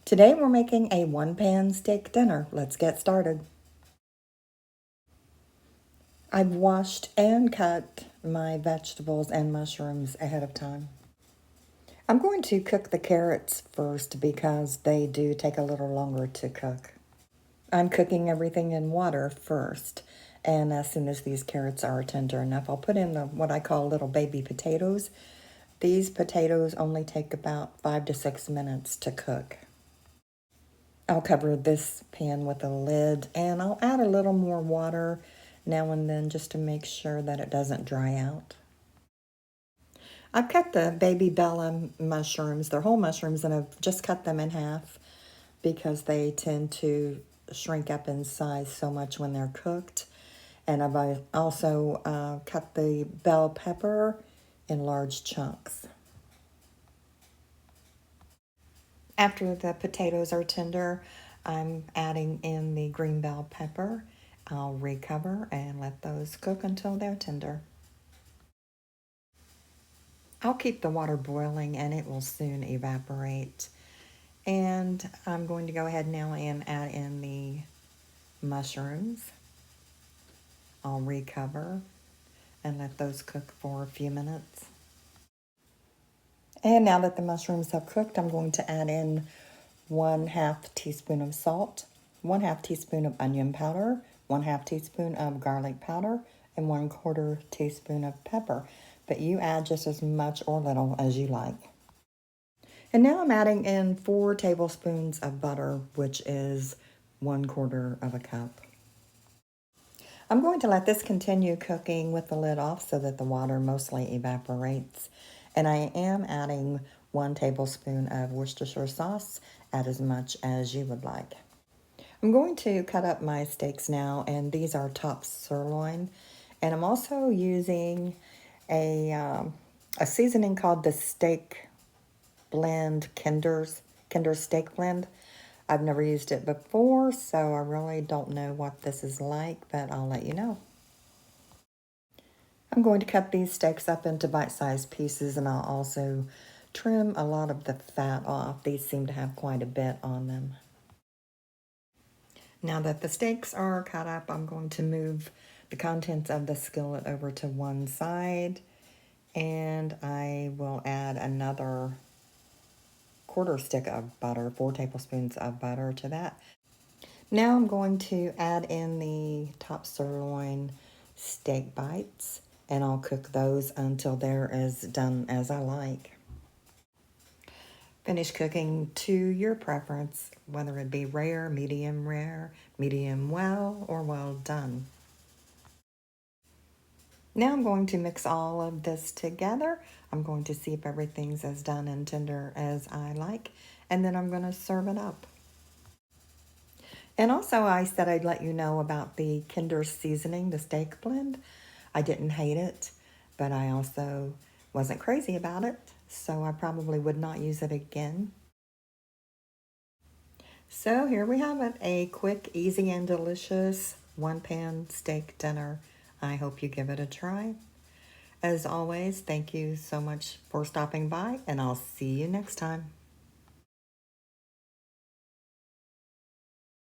Today we're making a one-pan steak dinner. Let's get started. I've washed and cut my vegetables and mushrooms ahead of time. I'm going to cook the carrots first because they do take a little longer to cook. I'm cooking everything in water first, and as soon as these carrots are tender enough, I'll put in what I call little baby potatoes. These potatoes only take about 5 to 6 minutes to cook. I'll cover this pan with a lid, and I'll add a little more water now and then just to make sure that it doesn't dry out. I've cut the baby bella mushrooms, they're whole mushrooms, and I've just cut them in half because they tend to shrink up in size so much when they're cooked. And I've also cut the bell pepper in large chunks. After the potatoes are tender, I'm adding in the green bell pepper. I'll recover and let those cook until they're tender. I'll keep the water boiling and it will soon evaporate. And I'm going to go ahead now and add in the mushrooms. I'll recover and let those cook for a few minutes. And now that the mushrooms have cooked, I'm going to add in 1/2 teaspoon of salt, 1/2 teaspoon of onion powder, 1/2 teaspoon of garlic powder, and 1/4 teaspoon of pepper. But you add just as much or little as you like. And now I'm adding in 4 tablespoons of butter, which is 1/4 of a cup. I'm going to let this continue cooking with the lid off so that the water mostly evaporates. And I am adding 1 tablespoon of Worcestershire sauce. Add as much as you would like. I'm going to cut up my steaks now, and these are top sirloin. And I'm also using a seasoning called the Steak Blend Kinder Steak Blend. I've never used it before, so I really don't know what this is like, but I'll let you know. I'm going to cut these steaks up into bite-sized pieces, and I'll also trim a lot of the fat off. These seem to have quite a bit on them. Now that the steaks are cut up, I'm going to move the contents of the skillet over to one side, and I will add another 1/4 stick of butter, 4 tablespoons of butter to that. Now I'm going to add in the top sirloin steak bites, and I'll cook those until they're as done as I like. Finish cooking to your preference, whether it be rare, medium well, or well done. Now I'm going to mix all of this together. I'm going to see if everything's as done and tender as I like, and then I'm going to serve it up. And also I said I'd let you know about the Kinder seasoning, the steak blend. I didn't hate it, but I also wasn't crazy about it, so I probably would not use it again. So here we have it, a quick, easy, and delicious one-pan steak dinner. I hope you give it a try. As always, thank you so much for stopping by, and I'll see you next time.